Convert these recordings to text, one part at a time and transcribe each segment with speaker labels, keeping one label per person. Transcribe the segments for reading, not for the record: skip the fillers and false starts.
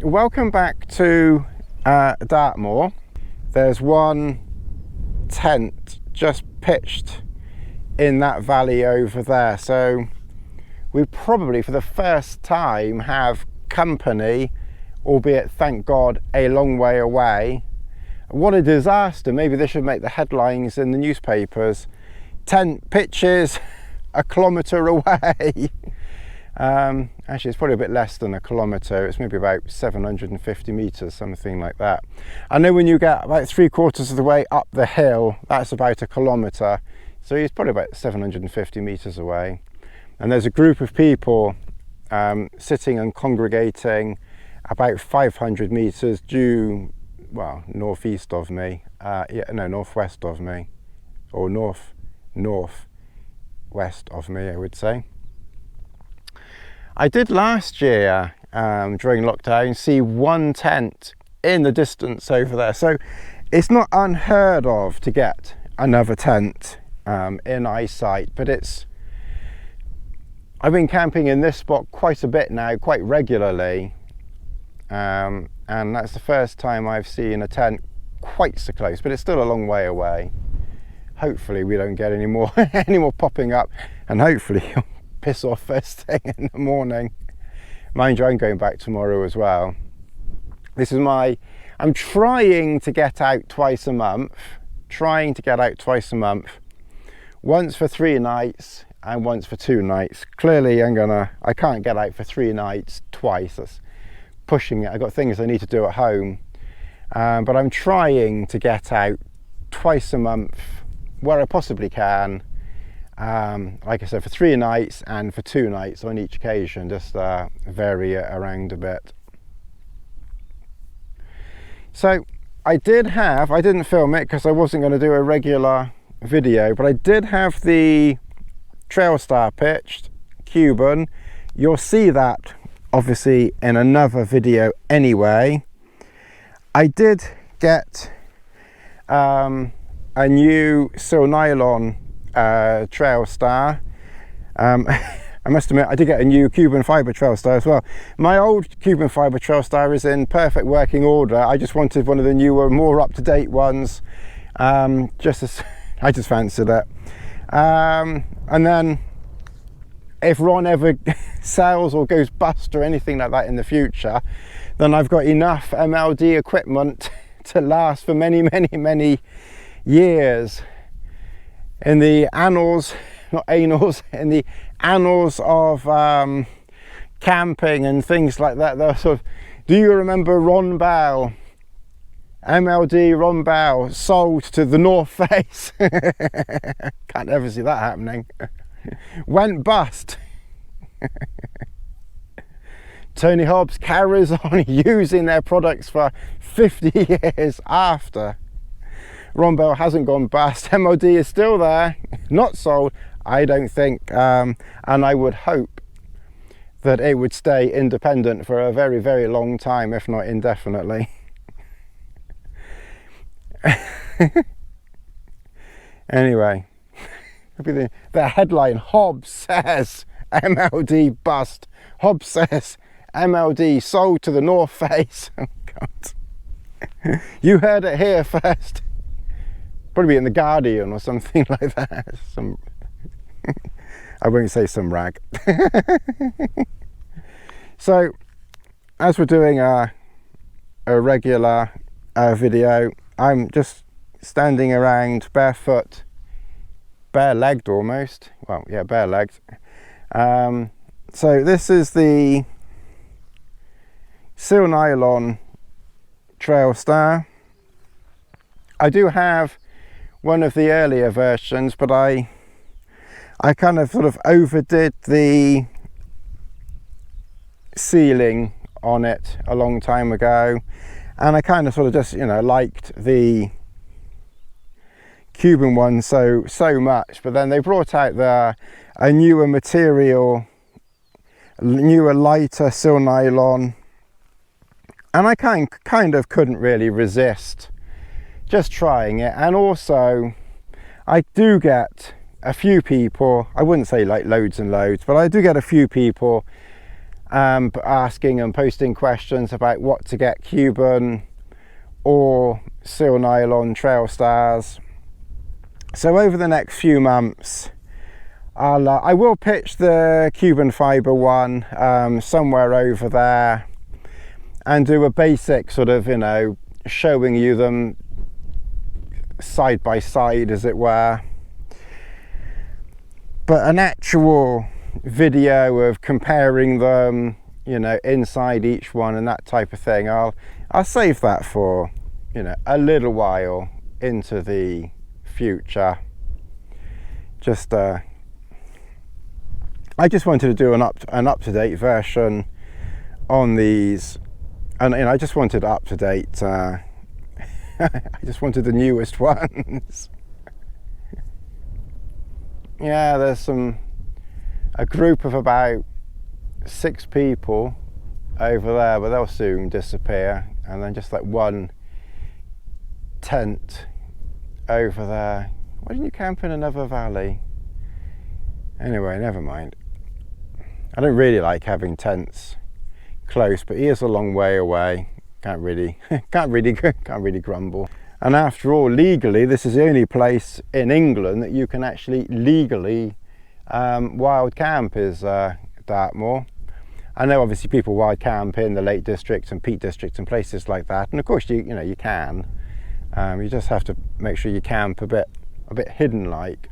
Speaker 1: welcome back to Dartmoor. There's one tent just pitched in that valley over there, so we probably for the first time have company, albeit thank God a long way away. What a disaster. Maybe this should make the headlines in the newspapers. Tent pitches a kilometre away. Actually it's probably a bit less than a kilometre, it's maybe about 750 metres, something like that. I know when you get about 3/4 of the way up the hill, that's about a kilometre, so he's probably about 750 metres away. And there's a group of people sitting and congregating about 500 metres due, well, northeast of me, northwest of me, or northwest of me, I would say. I did last year, during lockdown, see one tent in the distance over there, so it's not unheard of to get another tent in eyesight, but I've been camping in this spot quite a bit now, quite regularly, and that's the first time I've seen a tent quite so close, but it's still a long way away. Hopefully we don't get any more popping up, and hopefully he'll piss off first thing in the morning. Mind you, I'm going back tomorrow as well. I'm trying to get out twice a month, once for 3 nights and once for 2 nights. Clearly I can't get out for 3 nights twice, that's pushing it. I've got things I need to do at home, but I'm trying to get out twice a month where I possibly can, like I said, for 3 nights and for 2 nights on each occasion, just vary it around a bit. So I didn't film it because I wasn't going to do a regular video, but I did have the Trailstar pitched, cuben. You'll see that obviously in another video anyway. I did get a new silnylon Trailstar. I must admit I did get a new cuben fibre Trailstar as well. My old cuben fibre Trailstar is in perfect working order. I just wanted one of the newer, more up-to-date ones. I just fancied it. And then if Ron ever sells or goes bust or anything like that in the future, then I've got enough MLD equipment to last for many, many, many years. In the annals, not annals, in the annals of camping and things like that, they're sort of, do you remember Ron Bell? MLD Ron Bell sold to the North Face. Can't ever see that happening. Went bust. Tony Hobbs carries on using their products for 50 years after. Ron Bell hasn't gone bust. MLD is still there, not sold, I don't think, and I would hope that it would stay independent for a very, very long time, if not indefinitely. Anyway, the headline, Hobbs says MLD bust. Hobbs says MLD sold to the North Face. Oh God. You heard it here first. Probably in the Guardian or something like that. I won't say some rag. So, as we're doing a regular video, I'm just standing around barefoot, bare-legged almost. Well, yeah, bare-legged. So this is the silnylon Trailstar. I do have one of the earlier versions, but I kind of sort of overdid the sealing on it a long time ago, and I kind of sort of just, you know, liked the cuben one so much, but then they brought out a newer material, newer lighter silnylon, and I kind of couldn't really resist just trying it. And also I do get a few people, I wouldn't say like loads and loads, but I do get a few people asking and posting questions about what to get, cuben or silnylon Trailstars. So over the next few months, I will pitch the cuben fibre one somewhere over there and do a basic sort of, you know, showing you them side by side, as it were. But an actual video of comparing them, you know, inside each one and that type of thing, I'll save that for, you know, a little while into the future. Just I just wanted to do an up-to-date version on these, and you know, I just wanted up-to-date. I just wanted the newest ones. Yeah, there's a group of about 6 people over there, but they'll soon disappear, and then just like one tent over there. Why didn't you camp in another valley? Anyway, never mind. I don't really like having tents close, but he is a long way away. Can't really grumble. And after all, legally, this is the only place in England that you can actually legally wild camp, is Dartmoor. I know obviously people wild camp in the Lake District and Peak District and places like that, and of course you know you can. You just have to make sure you camp a bit hidden like.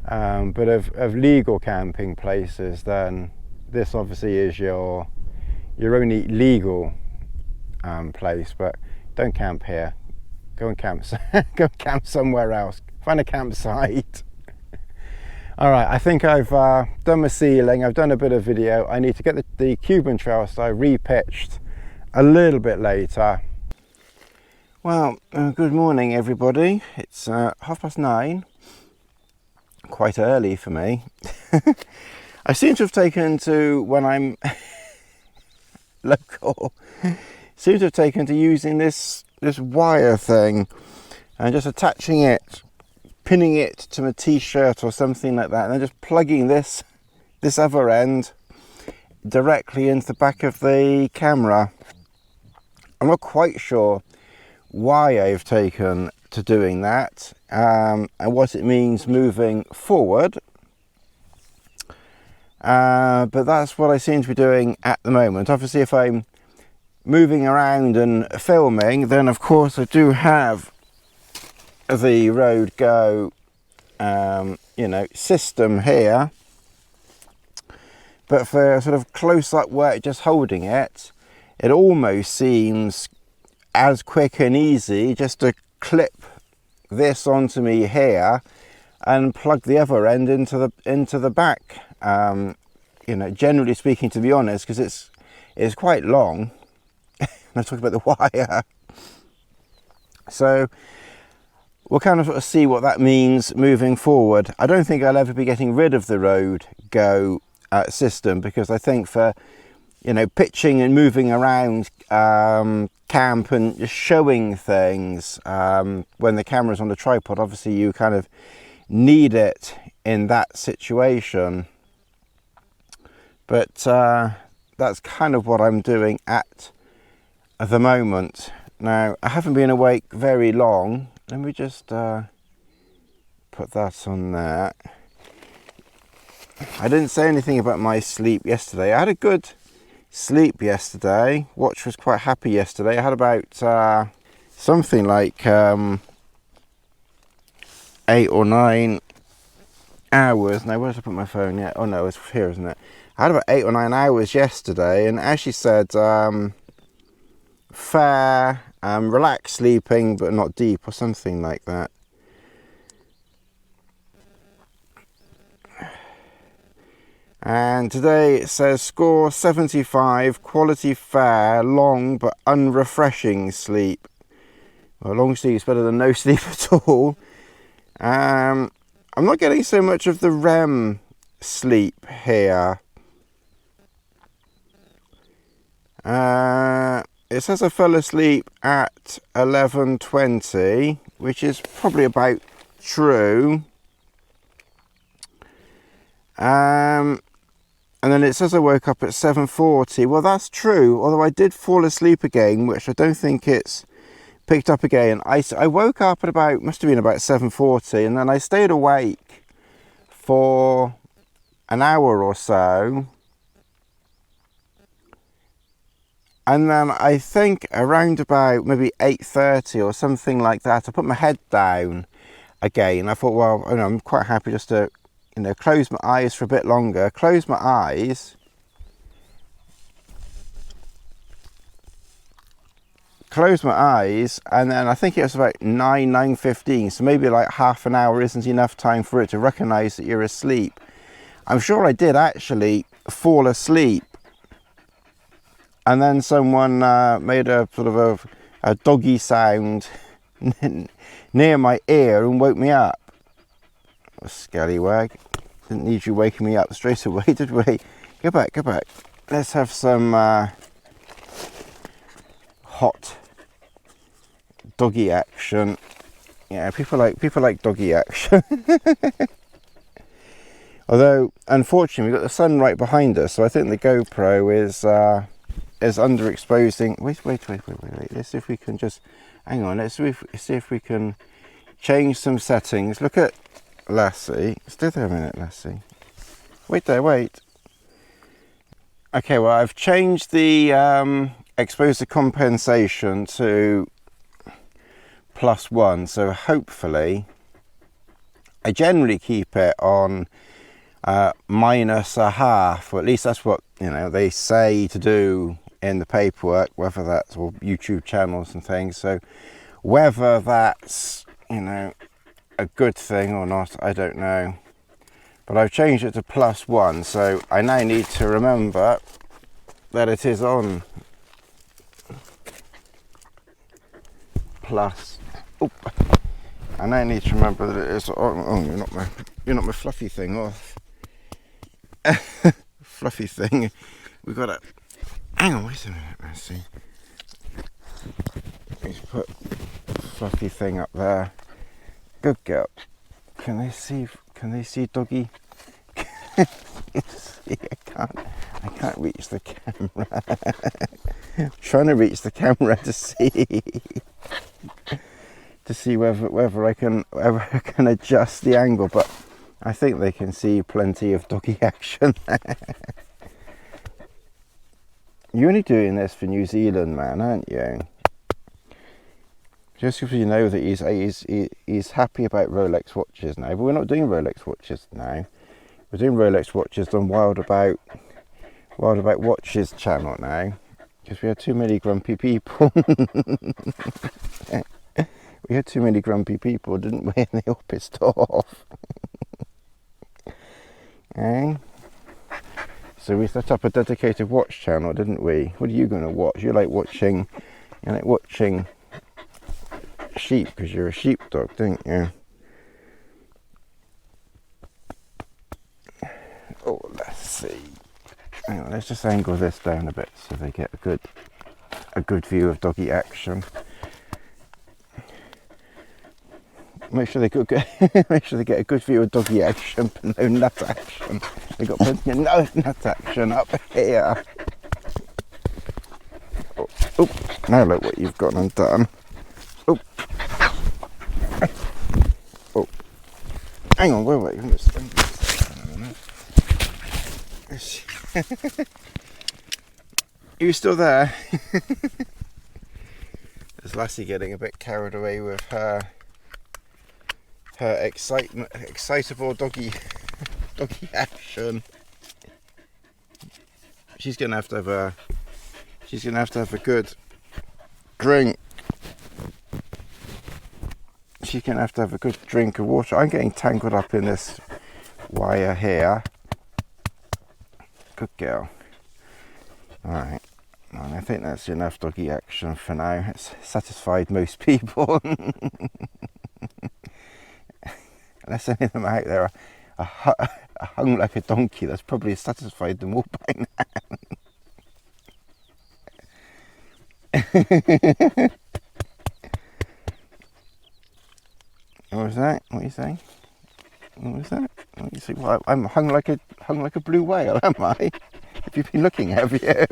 Speaker 1: But of legal camping places, then this obviously is your only legal place. But don't camp here. Go and camp. Go camp somewhere else. Find a campsite. All right, I think I've done my ceiling. I've done a bit of video. I need to get the cuben Trailstar repitched a little bit later. Well, good morning everybody. It's 9:30. Quite early for me. I seem to have taken to, when I'm local, seem to have taken to using this wire thing and just attaching it, pinning it to my t-shirt or something like that, and then just plugging this other end directly into the back of the camera. I'm not quite sure why I've taken to doing that and what it means moving forward, but that's what I seem to be doing at the moment. Obviously if I'm moving around and filming, then of course I do have the Road Go you know, system here, but for sort of close-up work, just holding it, it almost seems as quick and easy just to clip this onto me here and plug the other end into the back. You know, generally speaking, to be honest, because it's quite long. I'm talking about the wire. So we'll kind of sort of see what that means moving forward. I don't think I'll ever be getting rid of the Road Go system, because I think for, you know, pitching and moving around camp and just showing things when the camera's on the tripod, obviously you kind of need it in that situation. But that's kind of what I'm doing at the moment. Now, I haven't been awake very long. Let me just put that on there. I didn't say anything about my sleep yesterday. I had a good sleep yesterday. Watch was quite happy yesterday. I had about something like 8 or 9 hours. Now, where did I put my phone yet? Oh no, it's here, isn't it? I had about 8 or 9 hours yesterday, and as she said, fair, relaxed sleeping, but not deep, or something like that. And today it says score 75, quality fair, long but unrefreshing sleep. Well, long sleep is better than no sleep at all. I'm not getting so much of the REM sleep here. It says I fell asleep at 11:20, which is probably about true. And then it says I woke up at 7:40. Well, that's true, although I did fall asleep again, which I don't think it's picked up again. I woke up at about, must have been about 7:40, and then I stayed awake for an hour or so. And then I think around about maybe 8:30 or something like that, I put my head down again. I thought, well, you know, I'm quite happy just to, you know, close my eyes for a bit longer. Close my eyes. Close my eyes, and then I think it was about 9:15, so maybe like half an hour isn't enough time for it to recognize that you're asleep. I'm sure I did actually fall asleep, and then someone made a sort of a doggy sound near my ear and woke me up. A scallywag. Didn't need you waking me up straight away, did we? Go back, go back. Let's have some hot doggy action. Yeah, people like doggy action. Although, unfortunately, we've got the sun right behind us, so I think the GoPro is underexposing. Wait. Let's see if we can just hang on. Let's see if we can change some settings. Look at Lassie. Stay there a minute, Lassie. Wait there, wait. Okay, well, I've changed the exposure compensation to +1, so hopefully I generally keep it on -0.5, or at least that's what, you know, they say to do in the paperwork, whether that's or YouTube channels and things. So whether that's, you know, a good thing or not, I don't know, but I've changed it to +1, so I now need to remember that it is on plus. Oh, I now need to remember that it is on. Oh, you're not my fluffy thing. Oh, fluffy thing. We've got to. Hang on, wait a minute. Let's see. Let's put fluffy thing up there. Good girl. Can they see? Can they see doggy? See, I can't reach the camera. I'm trying to reach the camera to see whether I can adjust the angle, but I think they can see plenty of doggy action. You're only doing this for New Zealand, man, aren't you? Just because you know that he's happy about Rolex watches now, but we're not doing Rolex watches now. We're doing Rolex watches on Wild About Watches channel now, because we had too many grumpy people. We had too many grumpy people, didn't we? And they all pissed off. Okay. So we set up a dedicated watch channel, didn't we? What are you going to watch? You like watching sheep because you're a sheepdog, don't you? Oh, let's see. Hang on, let's just angle this down a bit so they get a good view of doggy action. Make sure they get a good view of doggy action, but no nut action. They got plenty of nut action up here. Oh, now look what you've got undone. Oh, hang on, wait. Are you still there? Is Lassie getting a bit carried away with her excitable doggy action? She's gonna have to have a good drink. She's gonna have to have a good drink of water. I'm getting tangled up in this wire here. Good girl. Alright. Well, I think that's enough doggy action for now. It's satisfied most people. Unless any of them out there are hung like a donkey, that's probably satisfied them all by now. What was that? What are you saying? What was that? You see, well, I'm hung like a blue whale, am I? Have you been looking, have you?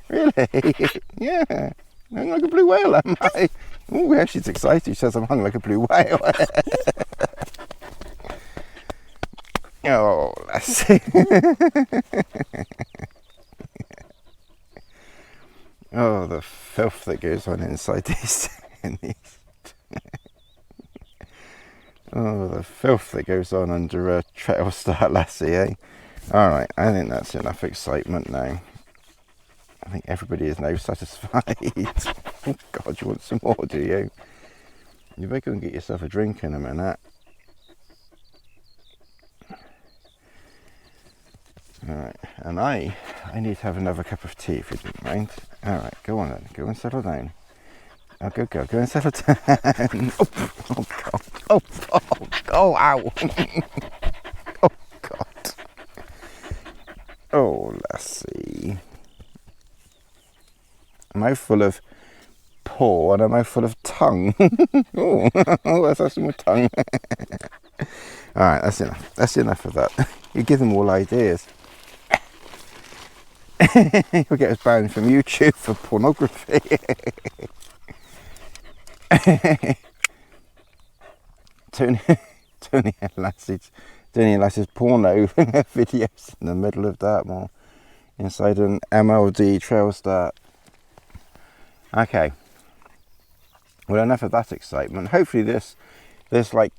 Speaker 1: Really? Yeah. Hung like a blue whale, am I? Oh, yeah, she's excited. She says I'm hung like a blue whale. Oh, Lassie. Oh, the filth that goes on inside these. Oh, the filth that goes on under a Trailstar Lassie, eh? Alright, I think that's enough excitement now. I think everybody is now satisfied. Oh God, you want some more, do you? You better go and get yourself a drink in a minute. Alright, and I need to have another cup of tea if you don't mind. Alright, go on then, go and settle down. Oh, go and settle down. Oh God, oh, ow. Oh God. Oh, Lassie. A mouthful of paw and a mouthful of tongue. Oh, let's have some more tongue. Alright, that's enough. That's enough of that. You give them all ideas. We'll get us banned from YouTube for pornography. Tony and Lassie's porno videos in the middle of Dartmoor inside an MLD Trailstar. Okay, well, enough of that excitement. Hopefully this like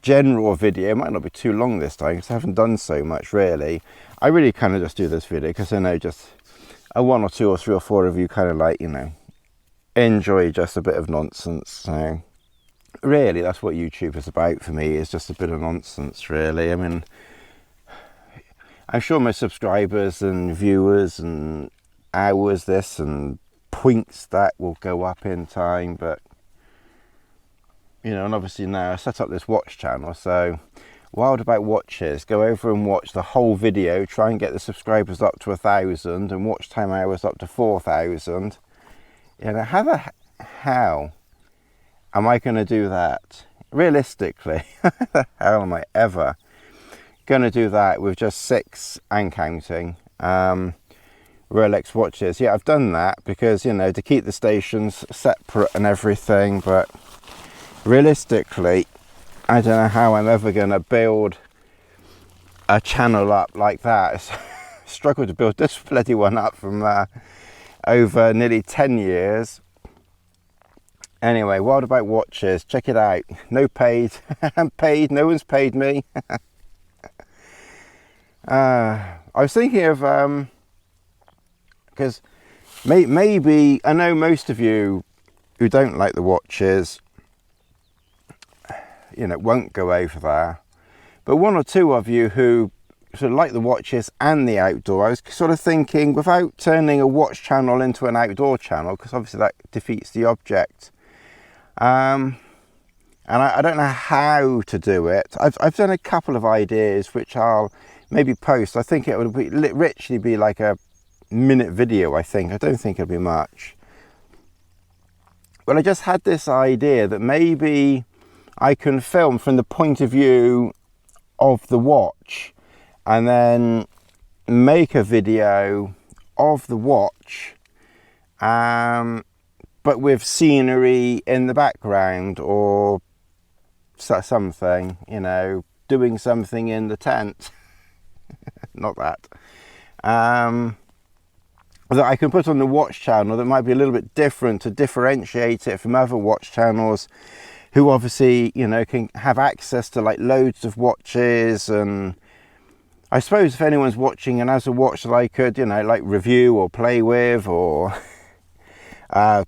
Speaker 1: general video might not be too long this time, because I haven't done so much really. I really kind of just do this video because I know just a 1 or 2 or 3 or 4 of you kind of like, you know, enjoy just a bit of nonsense. So really that's what YouTube is about for me, is just a bit of nonsense really. I mean, I'm sure my subscribers and viewers and hours this and points that will go up in time, but you know, and obviously now I set up this watch channel, so wild about watches, go over and watch the whole video, try and get the subscribers up to 1,000 and watch time hours up to 4,000. You know, how the hell am I going to do that? Realistically, how the hell am I ever going to do that with just 6 and counting Rolex watches? Yeah, I've done that because, you know, to keep the stations separate and everything, but realistically, I don't know how I'm ever going to build a channel up like that. I struggled to build this bloody one up from over nearly 10 years. Anyway, wild about watches, check it out. No paid, I'm paid, no one's paid me. I was thinking of, because maybe, I know most of you who don't like the watches, you know, won't go over there, but 1 or 2 of you who sort of like the watches and the outdoor, I was sort of thinking, without turning a watch channel into an outdoor channel, because obviously that defeats the object, and I don't know how to do it. I've done a couple of ideas which I'll maybe post. I think it would be literally be like a minute video. I don't think it'll be much, but I just had this idea that maybe I can film from the point of view of the watch and then make a video of the watch, but with scenery in the background or something, you know, doing something in the tent. Not that. That I can put on the watch channel that might be a little bit different to differentiate it from other watch channels who obviously, you know, can have access to like loads of watches. And I suppose if anyone's watching and has a watch that I could, you know, like review or play with or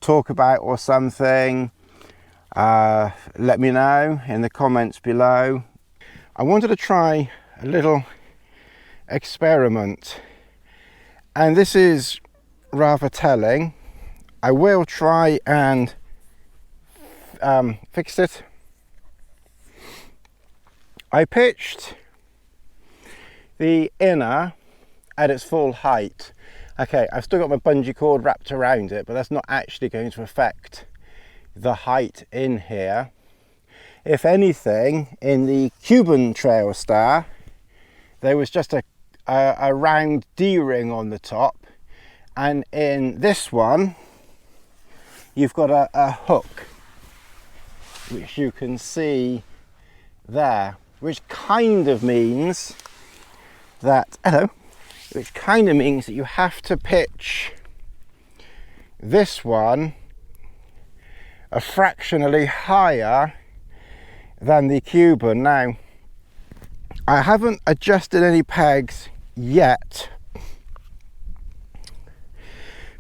Speaker 1: talk about or something, let me know in the comments below. I wanted to try a little experiment, and this is rather telling. I will try and fix it. I pitched the inner at its full height. Okay, I've still got my bungee cord wrapped around it, but that's not actually going to affect the height in here. If anything, in the cuben Trailstar, there was just a round D-ring on the top, and in this one, you've got a hook, which you can see there, which kind of means that, which kind of means that you have to pitch this one a fractionally higher than the cuben. Now, I haven't adjusted any pegs yet,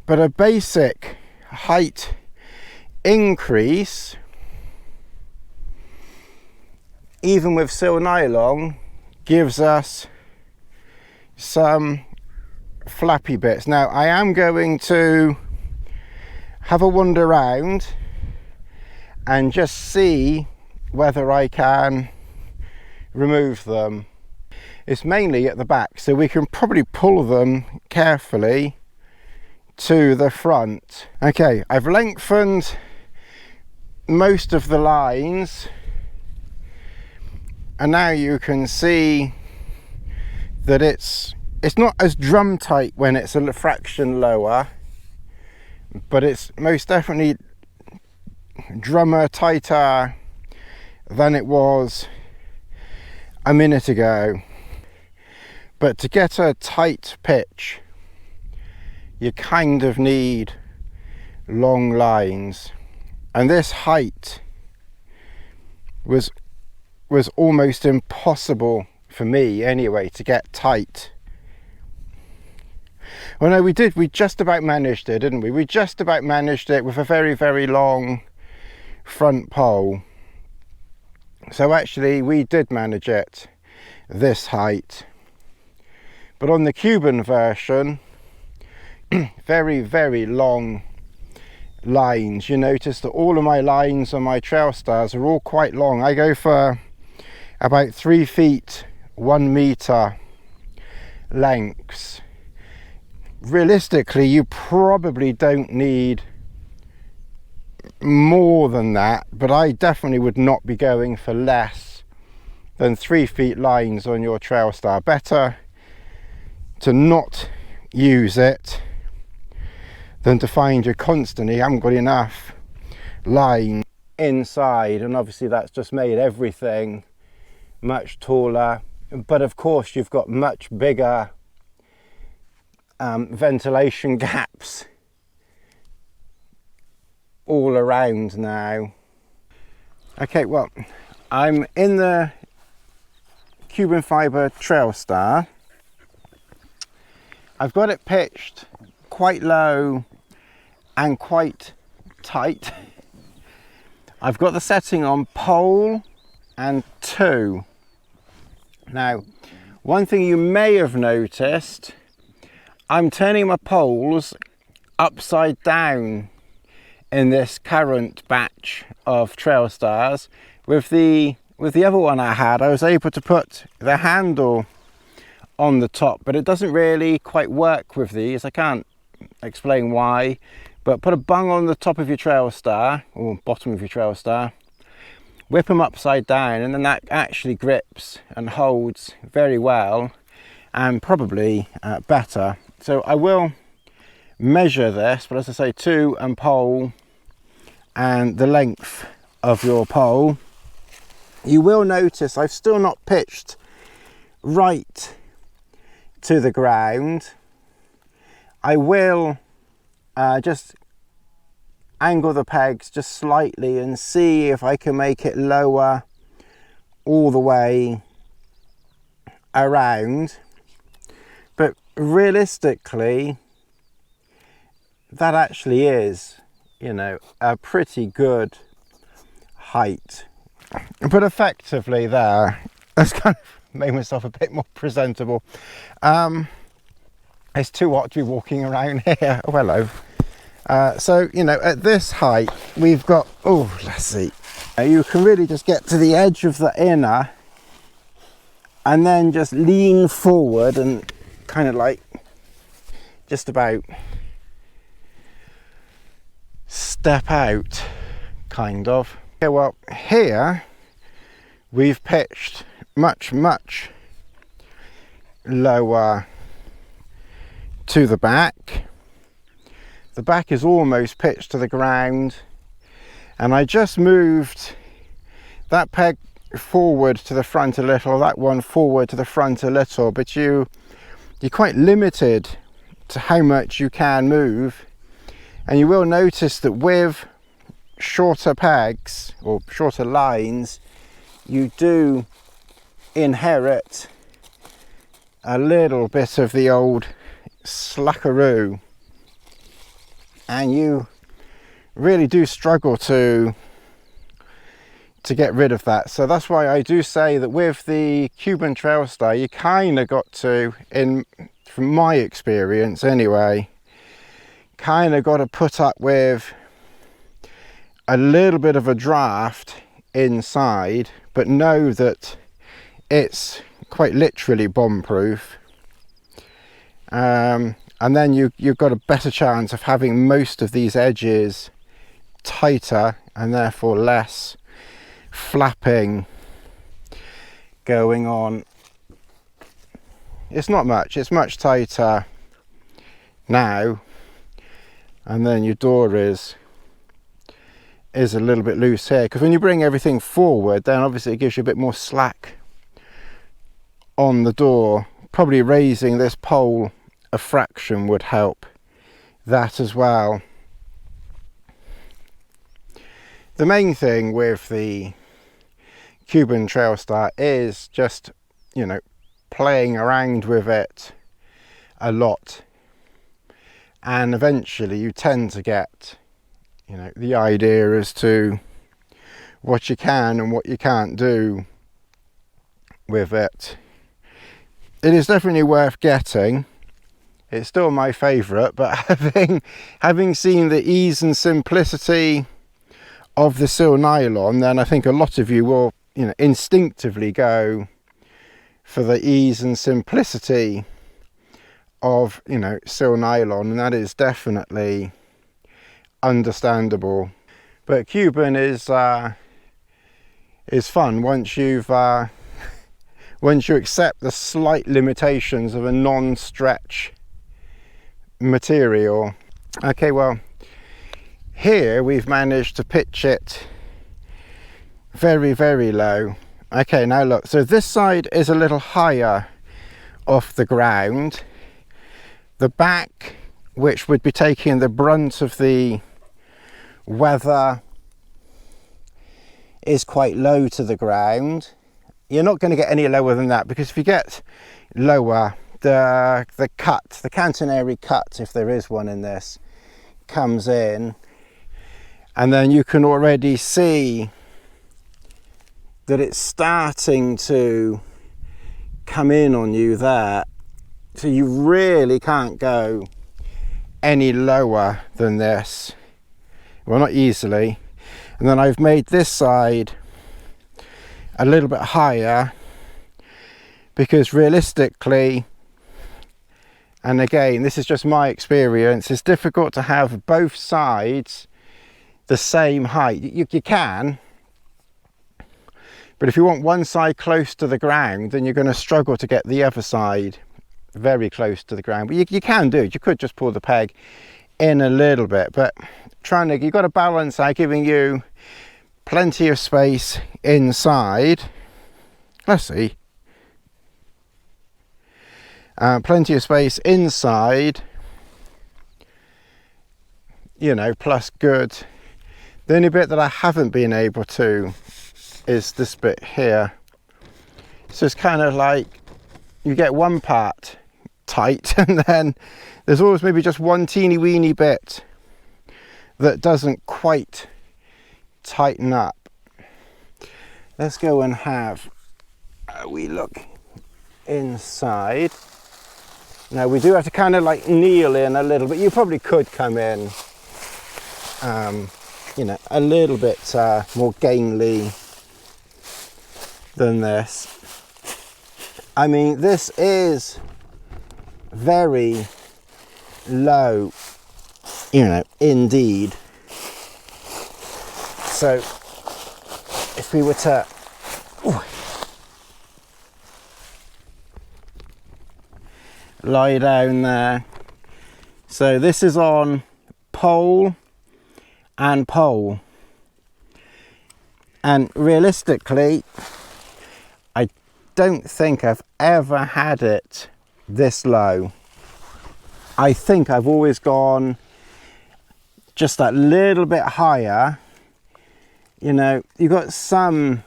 Speaker 1: but a basic height increase, even with silnylon, gives us some flappy bits. Now, I am going to have a wander around and just see whether I can remove them. It's mainly at the back, so we can probably pull them carefully to the front. Okay, I've lengthened most of the lines, and now you can see that it's not as drum tight when it's a fraction lower, but it's most definitely drummer tighter than it was a minute ago. But to get a tight pitch, you kind of need long lines, and this height was almost impossible for me anyway to get tight. Well, no, we just about managed it, didn't we? We just about managed it with a very, very long front pole. So actually we did manage it this height. But on the cuben version, very, very long lines. You notice that all of my lines on my Trailstars are all quite long. I go for about 3 feet 1 meter lengths. Realistically, you probably don't need more than that, but I definitely would not be going for less than 3 feet lines on your Trailstar. Better to not use it than to find you constantly haven't got enough line inside, and obviously that's just made everything much taller. But of course you've got much bigger ventilation gaps all around now. Okay, well, I'm in the Cuben Fiber Trailstar. I've got it pitched quite low and quite tight. I've got the setting on pole and 2. Now, one thing you may have noticed, I'm turning my poles upside down in this current batch of Trailstars. With the other one I had, I was able to put the handle on the top, but it doesn't really quite work with these. I can't explain why, but put a bung on the top of your Trailstar, or bottom of your Trailstar, whip them upside down, and then that actually grips and holds very well, and probably better. So I will measure this, but as I say, 2 and pole and the length of your pole. You will notice I've still not pitched right to the ground. I will just angle the pegs just slightly and see if I can make it lower all the way around. But realistically, that actually is, you know, a pretty good height. But effectively there, that's kind of made myself a bit more presentable. It's too hot to be walking around here. Oh, hello. So, you know, at this height, we've got, oh, let's see. You can really just get to the edge of the inner and then just lean forward and kind of like just about step out, kind of. Okay, well, here we've pitched much lower to the back. The back is almost pitched to the ground, and I just moved that peg forward to the front a little, that one forward to the front a little, but you're quite limited to how much you can move. And you will notice that with shorter pegs or shorter lines, you do inherit a little bit of the old slackaroo, and you really do struggle to get rid of that. So that's why I do say that with the Cuben Trailstar, you kind of got to, from my experience anyway, kind of got to put up with a little bit of a draft inside, but know that it's quite literally bomb proof. And then you've got a better chance of having most of these edges tighter and therefore less flapping going on. It's not much, it's much tighter now, and then your door is a little bit loose here, because when you bring everything forward, then obviously it gives you a bit more slack on the door. Probably raising this pole a fraction would help that as well. The main thing with the Cuben Trailstar is just, you know, playing around with it a lot, and eventually you tend to get, you know, the idea as to what you can and what you can't do with it. It is definitely worth getting. It's still my favourite, but having seen the ease and simplicity of the silnylon, then I think a lot of you will, you know, instinctively go for the ease and simplicity of, you know, silnylon, and that is definitely understandable. But Cuben is fun once you've once you accept the slight limitations of a non-stretch material. Okay, well, here we've managed to pitch it very low. Okay, now look, so this side is a little higher off the ground. The back, which would be taking the brunt of the weather, is quite low to the ground. You're not going to get any lower than that, because if you get lower, the cut, the cantonary cut, if there is one in this, comes in, and then you can already see that it's starting to come in on you there. So you really can't go any lower than this. Well, not easily. And then I've made this side a little bit higher, because realistically, and again, this is just my experience, it's difficult to have both sides the same height. You can, but if you want one side close to the ground, then you're going to struggle to get the other side very close to the ground. But you can do it. You could just pull the peg in a little bit, but you've got to balance out giving you plenty of space inside. Let's see. Plenty of space inside, you know, plus good. The only bit that I haven't been able to is this bit here. So it's kind of like you get one part tight, and then there's always maybe just one teeny weeny bit that doesn't quite tighten up. Let's go and have a wee look inside. Now we do have to kind of like kneel in a little bit. You probably could come in, you know, a little bit more gamely than this. I mean, this is very low, you know, indeed. So if we were to lie down there. So this is on pole and pole, and realistically I don't think I've ever had it this low. I think I've always gone just that little bit higher. You know, you've got some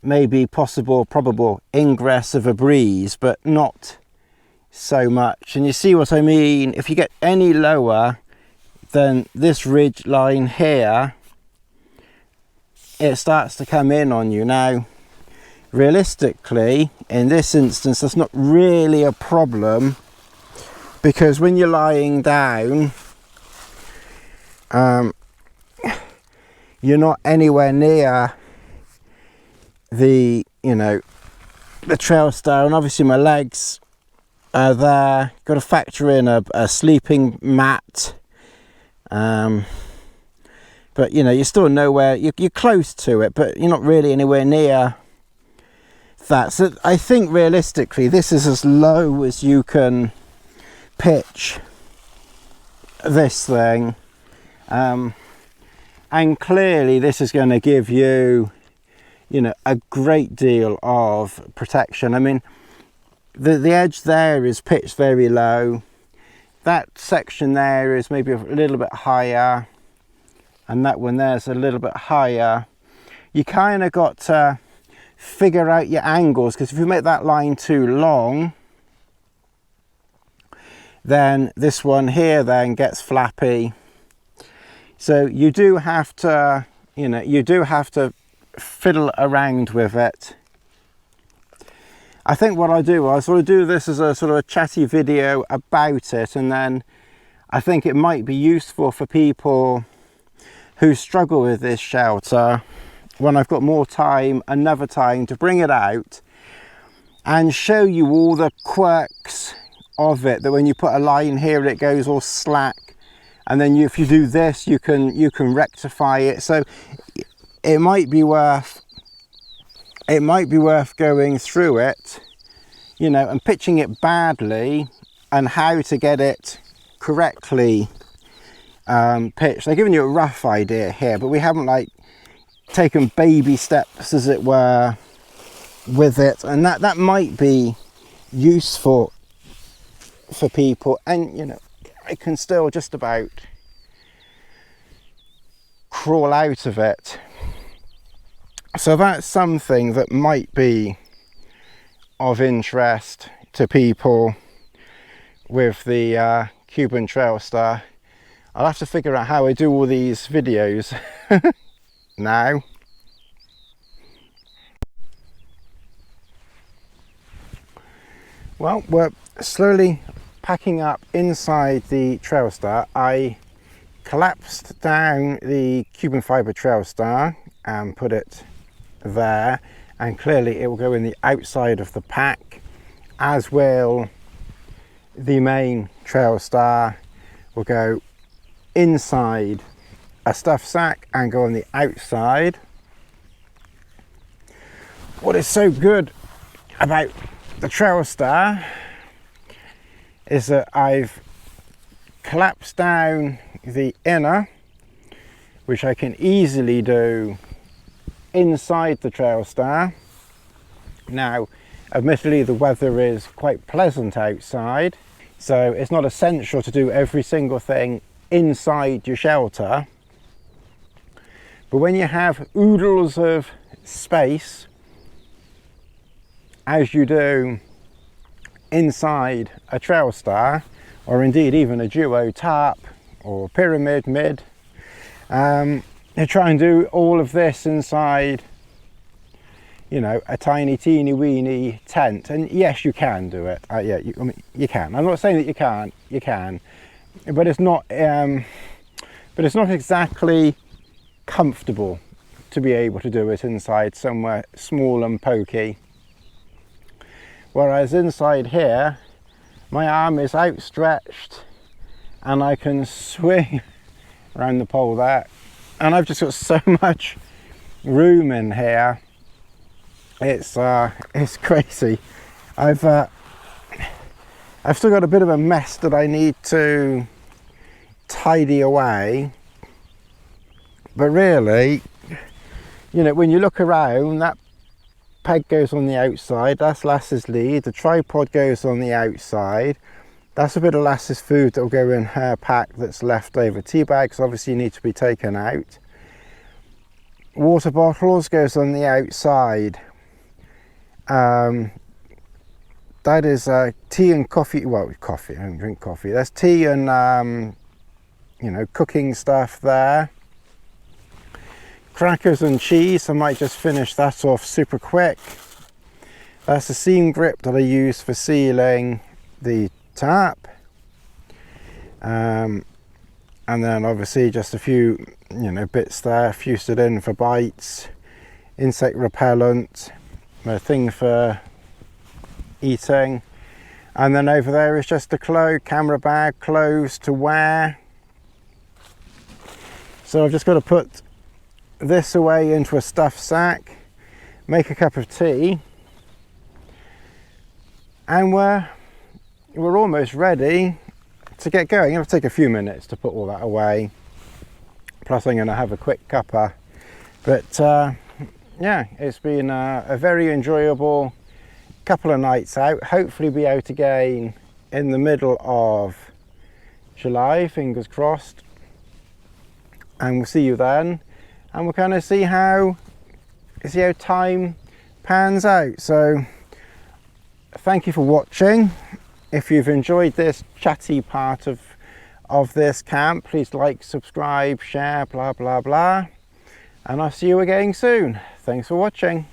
Speaker 1: maybe possible probable ingress of a breeze, but not so much. And you see what I mean? If you get any lower than this ridge line here, it starts to come in on you. Now realistically in this instance that's not really a problem, because when you're lying down you're not anywhere near the, you know, the Trailstar, and obviously my legs are there. Got to factor in a sleeping mat, but you know, you're still nowhere, you're close to it, but you're not really anywhere near that. So I think realistically this is as low as you can pitch this thing, and clearly this is going to give you, you know, a great deal of protection. I mean, the edge there is pitched very low. That section there is maybe a little bit higher, and that one there's a little bit higher. You kind of got to figure out your angles, because if you make that line too long, then this one here then gets flappy. So you do have to, you know, you do have to fiddle around with it. I think what I do, I sort of do this as a sort of a chatty video about it, and then I think it might be useful for people who struggle with this shelter when I've got more time, another time, to bring it out and show you all the quirks of it, that when you put a line here it goes all slack, and then if you do this you can rectify it. So it might be worth going through it, you know, and pitching it badly and how to get it correctly pitched. I've given you a rough idea here, but we haven't like taken baby steps, as it were, with it, and that might be useful for people. And you know, I can still just about crawl out of it. So that's something that might be of interest to people with the Cuben Trailstar. I'll have to figure out how I do all these videos now. Well, we're slowly packing up inside the Trailstar. I collapsed down the Cuben fibre Trailstar and put it there, and clearly it will go in the outside of the pack, as will the main Trailstar. Will go inside a stuff sack and go on the outside. What is so good about the Trailstar is that I've collapsed down the inner, which I can easily do inside the Trailstar. Now admittedly the weather is quite pleasant outside, so it's not essential to do every single thing inside your shelter, but when you have oodles of space, as you do inside a Trailstar, or indeed even a duo tarp or pyramid mid, you try and do all of this inside, you know, a tiny teeny weeny tent. And yes, you can do it. I mean, you can. I'm not saying that you can't. You can, but it's not exactly comfortable to be able to do it inside somewhere small and pokey. Whereas inside here, my arm is outstretched and I can swing around the pole there, and I've just got so much room in here It's crazy. I've still got a bit of a mess that I need to tidy away, but really, you know, when you look around, that peg goes on the outside, that's Lassie's lead, the tripod goes on the outside, that's a bit of Lassie's food that will go in her pack that's left over. Tea bags obviously need to be taken out. Water bottles goes on the outside. That is tea and coffee, well, coffee, I don't drink coffee. There's tea and you know, cooking stuff there. Crackers and cheese, I might just finish that off super quick. That's the seam grip that I use for sealing the tap. And then obviously just a few, you know, bits there, fused it in for bites, insect repellent, a thing for eating. And then over there is just the camera bag, clothes to wear. So I've just got to put this away into a stuff sack, make a cup of tea, and we're almost ready to get going. It'll take a few minutes to put all that away, plus I'm going to have a quick cuppa. But yeah, it's been a very enjoyable couple of nights out. Hopefully be out again in the middle of July, fingers crossed, and we'll see you then. And we'll kind of see how time pans out. So thank you for watching. If you've enjoyed this chatty part of this camp, please like, subscribe, share, blah blah blah, and I'll see you again soon. Thanks for watching.